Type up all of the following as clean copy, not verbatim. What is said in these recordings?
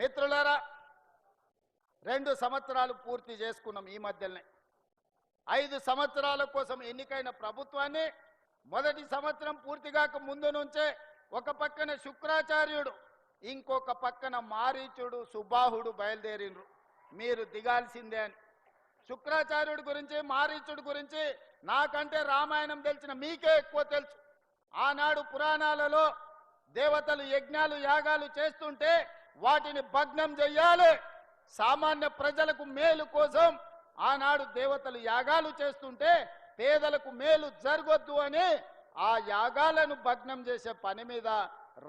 మిత్రులారా, 2 సంవత్సరాలు పూర్తి చేసుకున్నాం. ఈ మధ్యనే 5 సంవత్సరాల కోసం ఎన్నికైన ప్రభుత్వాన్ని మొదటి సంవత్సరం పూర్తిగాక ముందు నుంచే ఒక పక్కన శుక్రాచార్యుడు, ఇంకొక పక్కన మారీచుడు, సుబాహుడు బయలుదేరిండ్రు. మీరు దిగాల్సిందే అని. శుక్రాచార్యుడి గురించి, మారీచుడి గురించి నాకంటే రామాయణం తెలిసిన మీకే ఎక్కువ తెలుసు. ఆనాడు పురాణాలలో దేవతలు యజ్ఞాలు యాగాలు చేస్తుంటే వాటిని భగ్నం చెయ్యాలి, సామాన్య ప్రజలకు మేలు కోసం ఆనాడు దేవతలు యాగాలు చేస్తుంటే పేదలకు మేలు జరగొద్దు అని ఆ యాగాలను భగ్నం చేసే పని మీద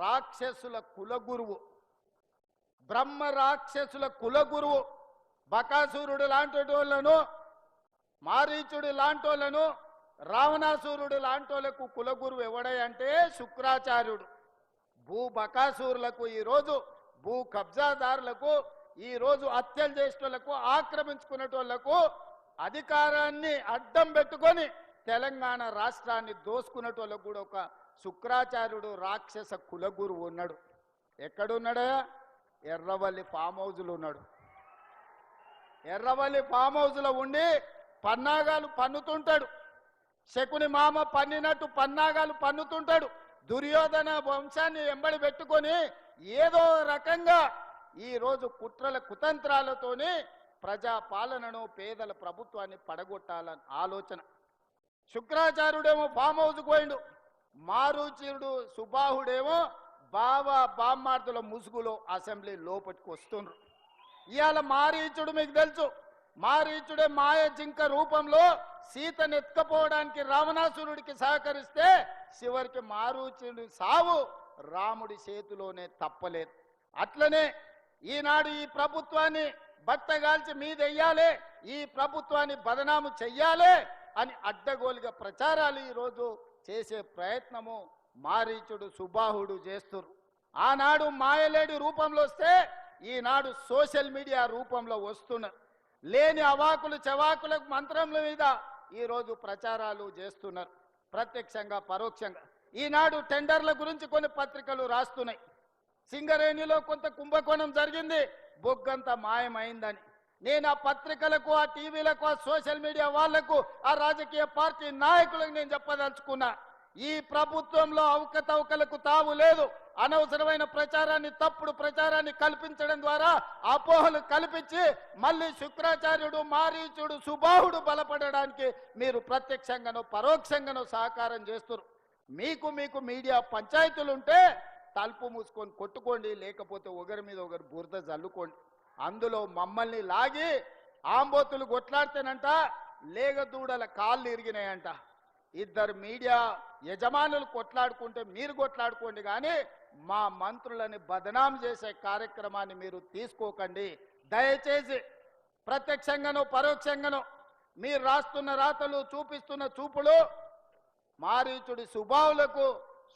రాక్షసుల కులగురువు, బ్రహ్మ రాక్షసుల కులగురువు బకాసురుడు లాంటి వాళ్ళను, మారీచుడు లాంటి వాళ్ళను, రావణాసురుడు లాంటి వాళ్ళకు కులగురువు ఎవడంటే శుక్రాచార్యుడు. భూ బకాసురులకు, ఈరోజు భూ కబ్జాదారులకు, ఈరోజు హత్యలు చేసేటోళ్లకు, ఆక్రమించుకునేటోళ్లకు అధికారాన్ని అడ్డం పెట్టుకొని తెలంగాణ రాష్ట్రాన్ని దోసుకునేటోళ్ళకు కూడా ఒక శుక్రాచార్యుడు రాక్షస కులగురువు ఉన్నాడు. ఎక్కడున్నాడా? ఎర్రవల్లి ఫామ్ హౌజ్లో ఉన్నాడు. ఎర్రవల్లి ఫామ్ హౌజ్లో ఉండి పన్నాగాలు పన్నుతుంటాడు. శకుని మామ పన్నినట్టు పన్నాగాలు పన్నుతుంటాడు. దుర్యోధన వంశాన్ని ఎంబడి పెట్టుకొని ఏదో రకంగా ఈరోజు కుట్రల కుతంత్రాలతోని ప్రజా పాలనను, పేదల ప్రభుత్వాన్ని పడగొట్టాలని ఆలోచన. శుక్రాచార్యుడేమో ఫామ్ హౌస్కి పోయిండు, మారుచుడు సుబాహుడేమో బామ్మార్దుల ముసుగులో అసెంబ్లీ లోపలికి వస్తుండ్రు. ఇవాళ మారీచుడు మీకు తెలుసు, మారీచుడే మాయ జింక రూపంలో సీతను ఎత్తుకపోవడానికి రావణాసురుడికి సహకరిస్తే చివరికి మారీచుడి సావు రాముడి చేతిలోనే తప్పలేదు. అట్లనే ఈనాడు ఈ ప్రభుత్వాన్ని బట్టగాల్చి మీదెయ్యాలి, ఈ ప్రభుత్వాన్ని బదనాము చెయ్యాలి అని అడ్డగోలుగా ప్రచారాలు ఈరోజు చేసే ప్రయత్నము మారీచుడు సుబాహుడు చేస్తున్నారు. ఆనాడు మాయలేడి రూపంలో వస్తే ఈనాడు సోషల్ మీడియా రూపంలో వస్తున్నారు. లేని అవాకులు చవాకులకు మంత్రముల మీద ఈరోజు ప్రచారాలు చేస్తున్నారు, ప్రత్యక్షంగా పరోక్షంగా. ఈనాడు టెండర్ల గురించి కొన్ని పత్రికలు రాస్తున్నాయి. సింగరేణిలో కొంత కుంభకోణం జరిగింది, బొగ్గంతా మాయమైందని. నేను ఆ పత్రికలకు, ఆ టీవీలకు, ఆ సోషల్ మీడియా వాళ్లకు, ఆ రాజకీయ పార్టీ నాయకులకు నేను చెప్పదలుచుకున్నా, ఈ ప్రభుత్వంలో అవకతవకలకు తావు లేదు. అనవసరమైన ప్రచారాన్ని, తప్పుడు ప్రచారాన్ని కల్పించడం ద్వారా అపోహలు కల్పించి మళ్ళీ శుక్రాచార్యుడు, మారీచుడు, సుబాహుడు బలపడడానికి మీరు ప్రత్యక్షంగానో పరోక్షంగానో సహకారం చేస్తున్నారు. మీకు మీడియా పంచాయతీలుంటే తలుపు మూసుకొని కొట్టుకోండి, లేకపోతే ఒకరి మీద ఒకరు బురద జల్లుకోండి. అందులో మమ్మల్ని లాగి ఆంబోతులు కొట్లాడితేనంట లేగదూడల కాళ్ళు ఇరిగినాయంట. 2 మీడియా యజమానులు కొట్లాడుకుంటే మీరు కొట్లాడుకోండి, కానీ మా మంత్రులని బదనాం చేసే కార్యక్రమాన్ని మీరు తీసుకోకండి. దయచేసి ప్రత్యక్షంగానో పరోక్షంగానో మీరు రాస్తున్న రాతలు, చూపిస్తున్న చూపులు మారీచుడి సుబాహులకు,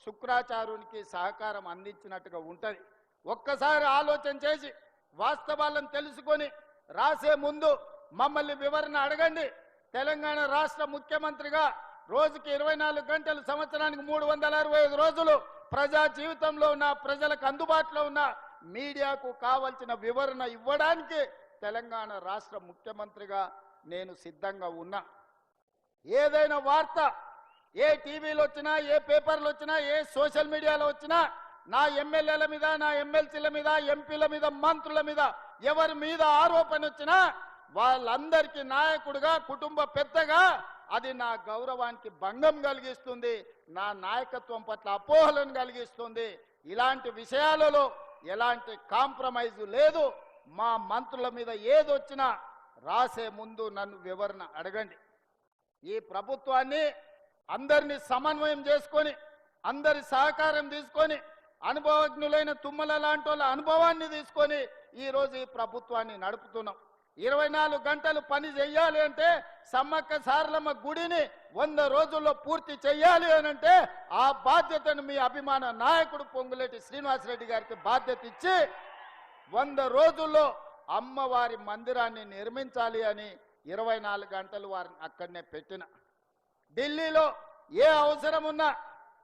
శుక్రాచార్యునికి సహకారం అందించినట్టుగా ఉంటుంది. ఒక్కసారి ఆలోచన చేసి వాస్తవాలను తెలుసుకొని రాసే ముందు మమ్మల్ని వివరణ అడగండి. తెలంగాణ రాష్ట్ర ముఖ్యమంత్రిగా రోజుకి 24 గంటలు, సంవత్సరానికి 365 రోజులు ప్రజా జీవితంలో ఉన్న, ప్రజలకు అందుబాటులో ఉన్న మీడియాకు కావలసిన వివరణ ఇవ్వడానికి తెలంగాణ రాష్ట్ర ముఖ్యమంత్రిగా నేను సిద్ధంగా ఉన్నా. ఏదైనా వార్త ఏ టీవీలో వచ్చినా, ఏ పేపర్లు వచ్చినా, ఏ సోషల్ మీడియాలో వచ్చినా నా ఎమ్మెల్యేల మీద, నా ఎమ్మెల్సీల మీద, ఎంపీల మీద, మంత్రుల మీద ఎవరి మీద ఆరోపణ వచ్చినా వాళ్ళందరికీ నాయకుడిగా, కుటుంబ పెద్దగా అది నా గౌరవానికి భంగం కలిగిస్తుంది, నా నాయకత్వం పట్ల అపోహలను కలిగిస్తుంది. ఇలాంటి విషయాలలో ఎలాంటి కాంప్రమైజ్ లేదు. మా మంత్రుల మీద ఏదొచ్చినా రాసే ముందు నన్ను వివరణ అడగండి. ఈ ప్రభుత్వాన్ని అందరినీ సమన్వయం చేసుకొని, అందరి సహకారం తీసుకొని, అనుభవజ్ఞులైన తుమ్మల లాంటి వాళ్ళ అనుభవాన్ని తీసుకొని ఈరోజు ఈ ప్రభుత్వాన్ని నడుపుతున్నాం. 24 గంటలు పని చెయ్యాలి అంటే, సమ్మక్క సారలమ్మ గుడిని 100 రోజుల్లో పూర్తి చెయ్యాలి అని అంటే ఆ బాధ్యతను మీ అభిమాన నాయకుడు పొంగులేటి శ్రీనివాసరెడ్డి గారికి బాధ్యత ఇచ్చి 100 రోజుల్లో అమ్మవారి మందిరాన్ని నిర్మించాలి అని 24 గంటలు వారిని అక్కడనే పెట్టిన. ఢిల్లీలో ఏ అవసరం ఉన్నా,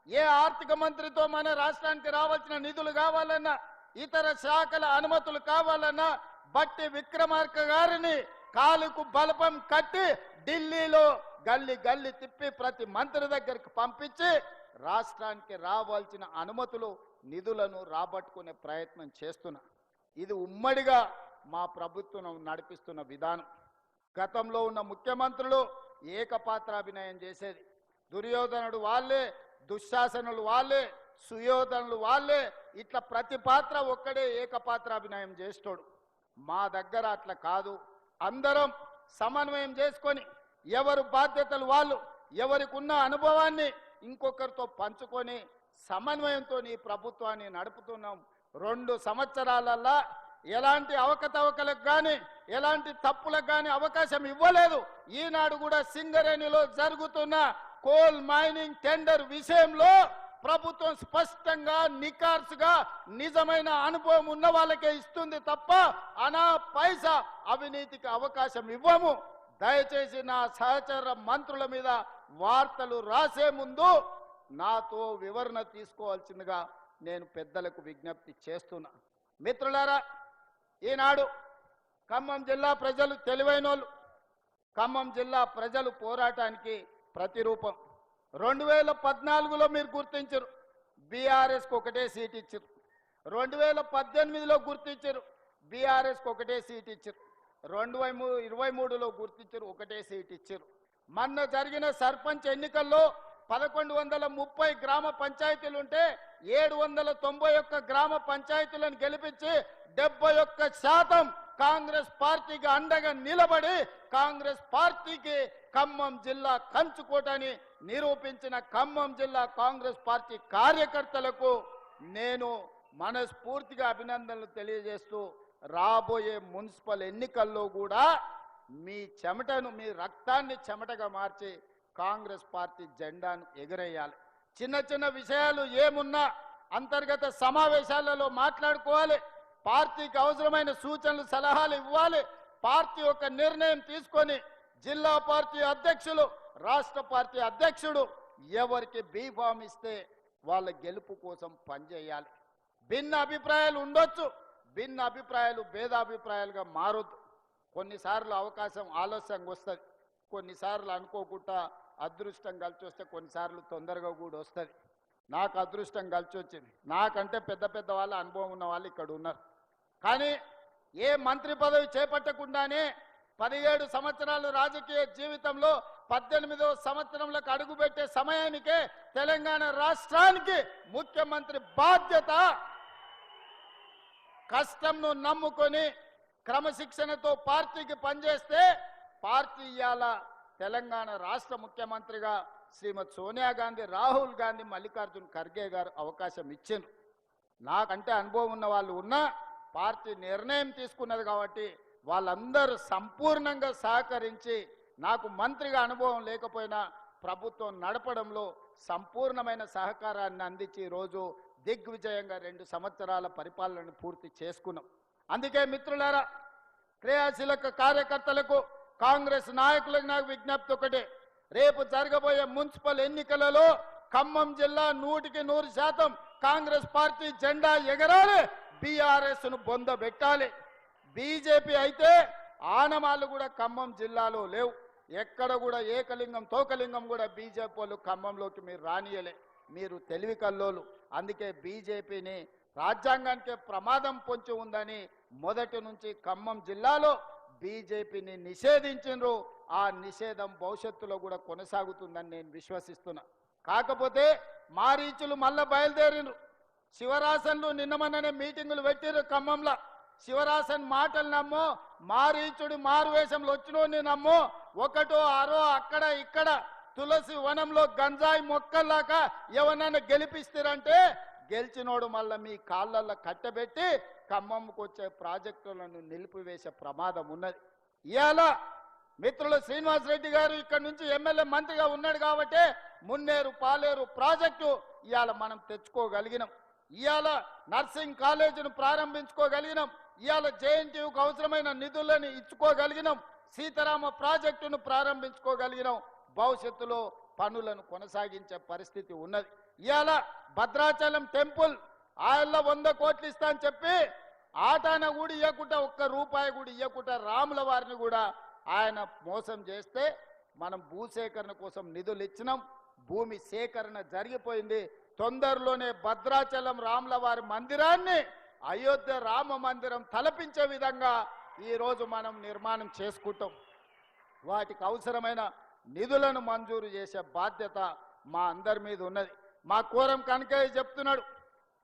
ఏ ఆర్థిక మంత్రితో మన రాష్ట్రానికి రావాల్సిన నిధులు కావాలన్నా, ఇతర శాఖల అనుమతులు కావాలన్నా బట్టి విక్రమార్క గారిని కాలుకు బలపం కట్టి ఢిల్లీలో గల్లి గల్లి తిప్పి ప్రతి మంత్రి దగ్గరికి పంపించి రాష్ట్రానికి రావాల్సిన అనుమతులు నిధులను రాబట్టుకునే ప్రయత్నం చేస్తున్నా. ఇది ఉమ్మడిగా మా ప్రభుత్వం నడిపిస్తున్న విధానం. గతంలో ఉన్న ముఖ్యమంత్రులు ఏకపాత్రాభినయం చేసేది. దుర్యోధనుడు వాళ్ళే, దుశ్శాసనులు వాళ్ళే, సుయోధనులు వాళ్ళే, ఇట్లా ప్రతి పాత్ర ఒక్కడే ఏకపాత్రాభినయం చేస్తాడు. మా దగ్గర అట్లా కాదు. అందరం సమన్వయం చేసుకొని ఎవరు బాధ్యతలు వాళ్ళు, ఎవరికి ఉన్న అనుభవాన్ని ఇంకొకరితో పంచుకొని సమన్వయంతో ఈ ప్రభుత్వాన్ని నడుపుతున్నాం. 2 సంవత్సరాలల్లా ఎలాంటి అవకతవకలకు కానీ ఎలాంటి తప్పులకు కానీ అవకాశం ఇవ్వలేదు. ఈనాడు కూడా సింగరేణిలో జరుగుతున్న కోల్ మైనింగ్ టెండర్ విషయంలో ప్రభుత్వం స్పష్టంగా నికార్సుగా నిజమైన అనుభవం ఉన్న వాళ్ళకే ఇస్తుంది తప్ప అనా పైసా అవినీతికి అవకాశం ఇవ్వము. దయచేసి నా సహచర మంత్రుల మీద వార్తలు రాసే ముందు నాతో వివరణ తీసుకోవాల్సిందిగా నేను పెద్దలకు విజ్ఞప్తి చేస్తున్నా. మిత్రులారా, ఈనాడు ఖమ్మం జిల్లా ప్రజలు తెలివైనోళ్ళు. ఖమ్మం జిల్లా ప్రజలు పోరాటానికి ప్రతిరూపం. 2014లో మీరు గుర్తించరు, బీఆర్ఎస్కి ఒకటే సీట్ ఇచ్చారు. 2018లో గుర్తించారు, బీఆర్ఎస్కి ఒకటే సీట్ ఇచ్చారు. 2023లో గుర్తించారు, ఒకటే సీట్ ఇచ్చారు. మొన్న జరిగిన సర్పంచ్ ఎన్నికల్లో 1130 గ్రామ పంచాయతీలు ఉంటే 791 గ్రామ పంచాయతీలను గెలిపించి 71% కాంగ్రెస్ పార్టీకి అండగా నిలబడి కాంగ్రెస్ పార్టీకి ఖమ్మం జిల్లా కంచుకోటని నిరూపించిన ఖమ్మం జిల్లా కాంగ్రెస్ పార్టీ కార్యకర్తలకు నేను మనస్ఫూర్తిగా అభినందనలు తెలియజేస్తూ రాబోయే మున్సిపల్ ఎన్నికల్లో కూడా మీ చెమటను, మీ రక్తాన్ని చెమటగా మార్చి కాంగ్రెస్ పార్టీ జెండాను ఎగరేయాలి. చిన్న చిన్న విషయాలు ఏమున్నా అంతర్గత సమావేశాలలో మాట్లాడుకోవాలి. పార్టీకి అవసరమైన సూచనలు, సలహాలు ఇవ్వాలి. పార్టీ ఒక నిర్ణయం తీసుకొని జిల్లా పార్టీ అధ్యక్షులు, రాష్ట్ర పార్టీ అధ్యక్షుడు ఎవరికి బీఫామ్ ఇస్తే వాళ్ళ గెలుపు కోసం పనిచేయాలి. భిన్న అభిప్రాయాలు ఉండొచ్చు, భిన్న అభిప్రాయాలు భేదాభిప్రాయాలుగా మారొద్దు. కొన్నిసార్లు అవకాశం ఆలస్యంగా వస్తుంది, కొన్నిసార్లు అనుకోకుండా అదృష్టం కలిసి వస్తే కొన్నిసార్లు తొందరగా కూడా వస్తుంది. నాకు అదృష్టం కలిసి వచ్చింది. నాకంటే పెద్ద పెద్ద వాళ్ళ అనుభవం ఉన్న వాళ్ళు ఇక్కడ ఉన్నారు. కానీ ఏ మంత్రి పదవి చేపట్టకుండానే 17 సంవత్సరాలు రాజకీయ జీవితంలో 18వ సంవత్సరంలోకి అడుగుపెట్టే సమయానికే తెలంగాణ రాష్ట్రానికి ముఖ్యమంత్రి బాధ్యత. కష్టంను నమ్ముకొని క్రమశిక్షణతో పార్టీకి పనిచేస్తే పార్టీ ఇవాళ తెలంగాణ రాష్ట్ర ముఖ్యమంత్రిగా శ్రీమతి సోనియా గాంధీ, రాహుల్ గాంధీ, మల్లికార్జున్ ఖర్గే గారు అవకాశం ఇచ్చిండ్రు. నాకంటే అనుభవం ఉన్న వాళ్ళు ఉన్నా పార్టీ నిర్ణయం తీసుకున్నది కాబట్టి వాళ్ళందరూ సంపూర్ణంగా సహకరించి నాకు మంత్రిగా అనుభవం లేకపోయినా ప్రభుత్వం నడపడంలో సంపూర్ణమైన సహకారాన్ని అందించి ఈరోజు దిగ్విజయంగా 2 సంవత్సరాల పరిపాలనను పూర్తి చేసుకున్నాం. అందుకే మిత్రులారా, క్రియాశీలక కార్యకర్తలకు, కాంగ్రెస్ నాయకులకు నాకు విజ్ఞప్తి ఒకటే. రేపు జరగబోయే మున్సిపల్ ఎన్నికలలో ఖమ్మం జిల్లా 100% కాంగ్రెస్ పార్టీ జెండా ఎగరాలి, బీఆర్ఎస్ను బొందబెట్టాలి. బీజేపీ అయితే ఆనమాలు కూడా ఖమ్మం జిల్లాలో లేవు. ఎక్కడ కూడా ఏకలింగం తోకలింగం కూడా బీజేపీ వాళ్ళు ఖమ్మంలోకి మీరు రానియలే. మీరు తెలివి కల్లోలు. అందుకే బీజేపీని రాజ్యాంగానికి ప్రమాదం పొంచి ఉందని మొదటి నుంచి ఖమ్మం జిల్లాలో బీజేపీని నిషేధించిండ్రు. ఆ నిషేధం భవిష్యత్తులో కూడా కొనసాగుతుందని నేను విశ్వసిస్తున్నా. కాకపోతే మారీచులు మళ్ళా బయలుదేరిండ్రు. శివరాసన్లు నిన్నమన్ననే మీటింగులు పెట్టిర్రు ఖమ్మంలో. శివరాసన్ మాటలు నమ్మో, మారీచుడు మారువేషంలో వచ్చినోని నమ్మో, ఒకటో ఆరో అక్కడ ఇక్కడ తులసి వనంలో గంజాయి మొక్కల్లాగా ఎవరన్నా గెలిపిస్తారంటే గెలిచినోడు మళ్ళీ మీ కాళ్ళల్లో కట్టబెట్టి ఖమ్మంకు వచ్చే ప్రాజెక్టులను నిలిపివేసే ప్రమాదం ఉన్నది. ఇవాళ మిత్రులు శ్రీనివాసరెడ్డి గారు ఇక్కడ నుంచి ఎమ్మెల్యే మంత్రిగా ఉన్నాడు కాబట్టి మున్నేరు పాలేరు ప్రాజెక్టు ఇవాళ మనం తెచ్చుకోగలిగినాం. ఇవాళ నర్సింగ్ కాలేజీని ప్రారంభించుకోగలిగినాం. ఇవాళ జేఎన్టీయూకు అవసరమైన నిధులను ఇచ్చుకోగలిగినాం. సీతారామ ప్రాజెక్టును ప్రారంభించుకోగలిగినాం. భవిష్యత్తులో పనులను కొనసాగించే పరిస్థితి ఉన్నది. ఇవాళ భద్రాచలం టెంపుల్ ఆయనలో 100 కోట్లు ఇస్తా అని చెప్పి ఆటాన కూడా ఇవ్వకుండా ఒక్క రూపాయి కూడా ఇవ్వకుండా రాముల వారిని కూడా ఆయన మోసం చేస్తే మనం భూసేకరణ కోసం నిధులు ఇచ్చినాం. భూమి సేకరణ జరిగిపోయింది. తొందరలోనే భద్రాచలం రాముల వారి మందిరాన్ని అయోధ్య రామ మందిరం తలపించే విధంగా ఈరోజు మనం నిర్మాణం చేసుకుంటాం. వాటికి అవసరమైన నిధులను మంజూరు చేసే బాధ్యత మా అందరి మీద ఉన్నది. మా కోరం కనకయ్య చెప్తున్నాడు,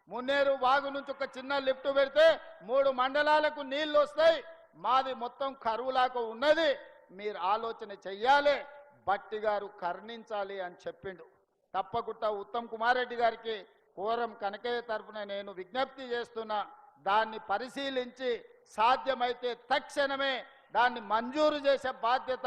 మున్నేరు వాగు నుంచి ఒక చిన్న లిఫ్ట్ పెడితే 3 మండలాలకు నీళ్లు వస్తాయి. మాది మొత్తం కరువులాగా ఉన్నది, మీరు ఆలోచన చెయ్యాలి, బట్టి గారు కర్ణించాలి అని చెప్పిండు. తప్పకుండా ఉత్తమ్ కుమార్ రెడ్డి గారికి కోరం కనకయ్య తరఫున నేను విజ్ఞప్తి చేస్తున్నా, దాన్ని పరిశీలించి సాధ్యమైతే తక్షణమే దాన్ని మంజూరు చేసే బాధ్యత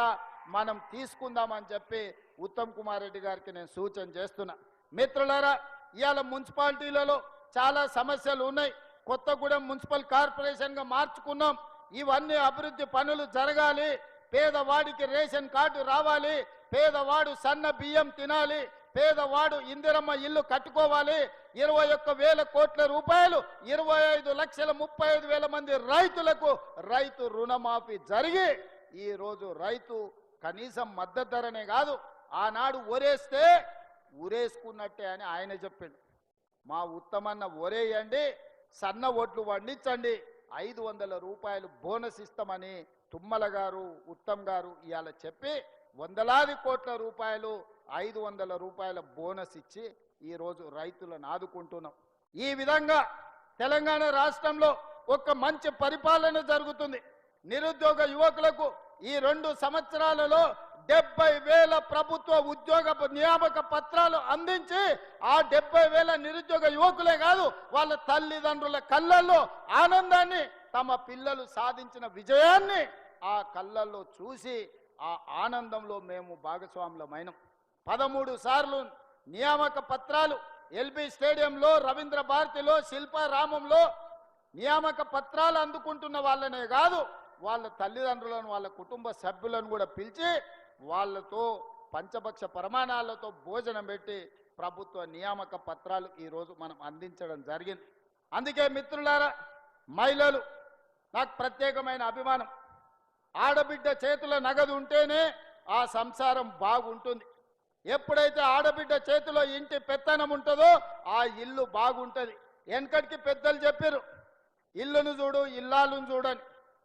మనం తీసుకుందామని చెప్పి ఉత్తమ్ కుమార్ రెడ్డి గారికి నేను సూచన చేస్తున్నా. మిత్రులారా, ఇవాళ మున్సిపాలిటీలలో చాలా సమస్యలు ఉన్నాయి. కొత్తగూడెం మున్సిపల్ కార్పొరేషన్గా మార్చుకున్నాం. ఇవన్నీ అభివృద్ధి పనులు జరగాలి. పేదవాడికి రేషన్ కార్డు రావాలి, పేదవాడు సన్న బియ్యం తినాలి, పేదవాడు ఇందిరమ్మ ఇల్లు కట్టుకోవాలి. 21,000 కోట్ల రూపాయలు 25,35,000 మంది రైతులకు రైతు రుణమాఫీ జరిగి ఈరోజు రైతు కనీసం మద్దతు ధరనే కాదు, ఆనాడు ఒరేస్తే ఉరేసుకున్నట్టే అని ఆయన చెప్పిండు. మా ఉత్తమన్న ఒరేయండి, సన్న ఒడ్లు వండించండి, 500 రూపాయలు బోనస్ ఇస్తామని తుమ్మల గారు ఉత్తమ్ గారు ఇవాళ చెప్పి 100 కోట్ల రూపాయలు 500 రూపాయల బోనస్ ఇచ్చి ఈరోజు రైతులను ఆదుకుంటున్నాం. ఈ విధంగా తెలంగాణ రాష్ట్రంలో ఒక మంచి పరిపాలన జరుగుతుంది. నిరుద్యోగ యువకులకు ఈ 2 సంవత్సరాలలో 70,000 ప్రభుత్వ ఉద్యోగ నియామక పత్రాలు అందించి ఆ 70,000 నిరుద్యోగ యువకులే కాదు, వాళ్ళ తల్లిదండ్రుల కళ్ళల్లో ఆనందాన్ని, తమ పిల్లలు సాధించిన విజయాన్ని ఆ కళ్ళల్లో చూసి ఆ ఆనందంలో మేము భాగస్వాములమైనం. 13 సార్లు నియామక పత్రాలు ఎల్బీ స్టేడియంలో, రవీంద్ర భారతిలో, శిల్పారామంలో నియామక పత్రాలు అందుకుంటున్న వాళ్ళనే కాదు, వాళ్ళ తల్లిదండ్రులను, వాళ్ళ కుటుంబ సభ్యులను కూడా పిలిచి వాళ్ళతో పంచభక్ష ప్రమాణాలతో భోజనం పెట్టి ప్రభుత్వ నియామక పత్రాలు ఈరోజు మనం అందించడం జరిగింది. అందుకే మిత్రులారా, మహిళలు నాకు ప్రత్యేకమైన అభిమానం. ఆడబిడ్డ చేతుల నగదు ఉంటేనే ఆ సంసారం బాగుంటుంది. ఎప్పుడైతే ఆడబిడ్డ చేతిలో ఇంటి పెత్తనం ఉంటుందో ఆ ఇల్లు బాగుంటుంది. వెనకటికి పెద్దలు చెప్పారు, ఇల్లును చూడు ఇల్లాలను చూడని.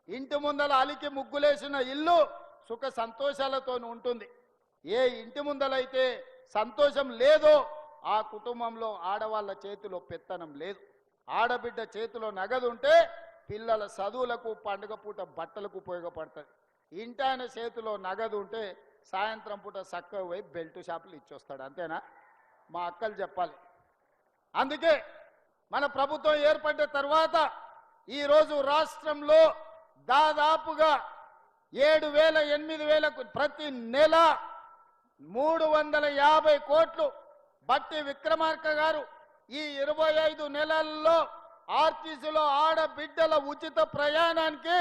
ఇంటి ముందల అలికి ముగ్గులేసిన ఇల్లు సుఖ సంతోషాలతో ఉంటుంది. ఏ ఇంటి ముందలైతే సంతోషం లేదో ఆ కుటుంబంలో ఆడవాళ్ళ చేతిలో పెత్తనం లేదు. ఆడబిడ్డ చేతిలో నగదు ఉంటే పిల్లల చదువులకు, పండుగ పూట బట్టలకు ఉపయోగపడుతుంది. ఇంటాయన చేతిలో నగదు ఉంటే సాయంత్రం పూట చక్కగా పోయి బెల్ట్ షాపులు ఇచ్చొస్తాడు. అంతేనా? మా అక్కలు చెప్పాలి. అందుకే మన ప్రభుత్వం ఏర్పడ్డ తర్వాత ఈరోజు రాష్ట్రంలో దాదాపుగా 7,000, 8,000 ప్రతి నెల 350 కోట్లు బట్టి విక్రమార్క గారు ఈ 25 నెలల్లో ఆర్టీసీలో ఆడబిడ్డల ఉచిత ప్రయాణానికి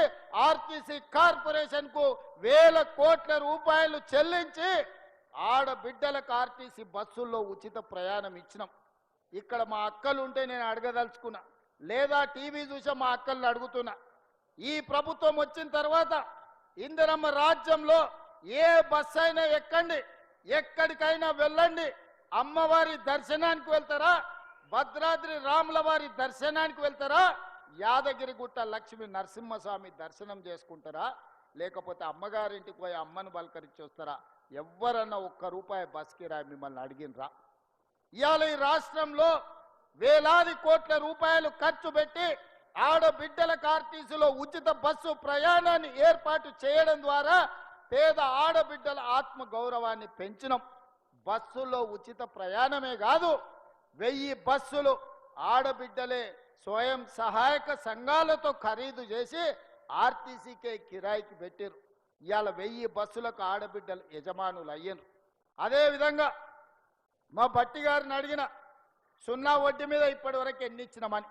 ఆర్టీసీ కార్పొరేషన్ కు 1,000 కోట్ల రూపాయలు చెల్లించి ఆడబిడ్డలకు ఆర్టీసీ బస్సుల్లో ఉచిత ప్రయాణం ఇచ్చినాం. ఇక్కడ మా అక్కలు ఉంటే నేను అడగదలుచుకున్నా, లేదా టీవీ చూసా మా అక్కల్ని అడుగుతున్నా. ఈ ప్రభుత్వం వచ్చిన తర్వాత ఇందిరమ్మ రాజ్యంలో ఏ బస్సు అయినా ఎక్కండి, ఎక్కడికైనా వెళ్ళండి, అమ్మవారి దర్శనానికి వెళ్తారా, భద్రాద్రి రాముల వారి దర్శనానికి వెళ్తారా, యాదగిరిగుట్ట లక్ష్మీ నరసింహస్వామి దర్శనం చేసుకుంటారా, లేకపోతే అమ్మగారింటికి పోయి అమ్మను బలకరించి వస్తారా? ఎవరన్నా 1 రూపాయి బస్కి రా మిమ్మల్ని అడిగినరా? ఇవాళ ఈ రాష్ట్రంలో వేలాది కోట్ల రూపాయలు ఖర్చు పెట్టి ఆడబిడ్డలకు ఆర్టీసీలో ఉచిత బస్సు ప్రయాణాన్ని ఏర్పాటు చేయడం ద్వారా పేద ఆడబిడ్డల ఆత్మ గౌరవాన్ని పెంచినాం. బస్సులో ఉచిత ప్రయాణమే కాదు, 1000 బస్సులు ఆడబిడ్డలే స్వయం సహాయక సంఘాలతో ఖరీదు చేసి ఆర్టీసీకే కిరాయికి పెట్టారు. ఇవాళ 1000 బస్సులకు ఆడబిడ్డలు యజమానులు అయ్యారు. అదేవిధంగా మా బట్టి గారిని అడిగిన 0 వడ్డీ మీద ఇప్పటి వరకు ఎన్ని ఇచ్చినామని,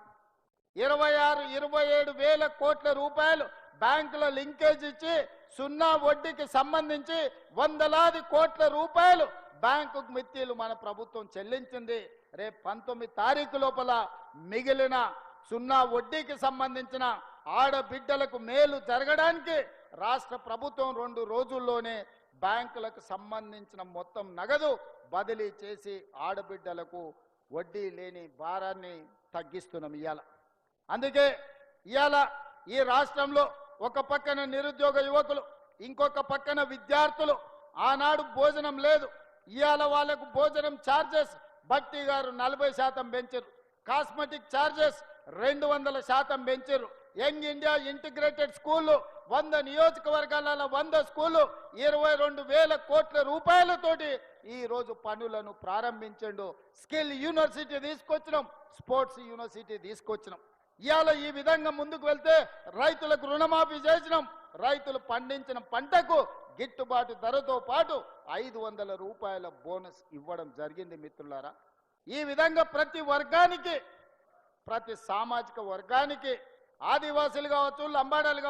27 వేల కోట్ల రూపాయలు బ్యాంకుల లింకేజ్ ఇచ్చి సున్నా వడ్డీకి సంబంధించి వందలాది కోట్ల రూపాయలు బ్యాంకుకు మిత్తీలు మన ప్రభుత్వం చెల్లించింది. రేపు 19 తారీఖు లోపల మిగిలిన సున్నా వడ్డీకి సంబంధించిన ఆడబిడ్డలకు మేలు జరగడానికి రాష్ట్ర ప్రభుత్వం 2 రోజుల్లోనే బ్యాంకులకు సంబంధించిన మొత్తం నగదు బదిలీ చేసి ఆడబిడ్డలకు వడ్డీ లేని భారాన్ని తగ్గిస్తున్నాం ఇవాళ. అందుకే ఇవాళ ఈ రాష్ట్రంలో ఒక పక్కన నిరుద్యోగ యువకులు, ఇంకొక పక్కన విద్యార్థులు. ఆనాడు భోజనం లేదు, ఇవాళ వాళ్ళకు భోజనం ఛార్జెస్ భట్టి గారు 40% పెంచారు. కాస్మెటిక్ ఛార్జెస్ 200% పెంచారు. యంగ్ ఇండియా ఇంటిగ్రేటెడ్ స్కూళ్ళు 100 నియోజకవర్గాలలో 100 స్కూళ్ళు 22,000 కోట్ల రూపాయలతోటి ఈ రోజు పనులను ప్రారంభించండు. స్కిల్ యూనివర్సిటీ తీసుకొచ్చినాం, స్పోర్ట్స్ యూనివర్సిటీ తీసుకొచ్చినాం. ఇవాళ ఈ విధంగా ముందుకు వెళ్తే రైతులకు రుణమాఫీ చేసినాం. రైతులు పండించిన పంటకు గిట్టుబాటు ధరతో పాటు 500 రూపాయల బోనస్ ఇవ్వడం జరిగింది మిత్రులారా. ఈ విధంగా ప్రతి వర్గానికి, ప్రతి సామాజిక వర్గానికి, ఆదివాసులు కావచ్చు, లంబాడాలు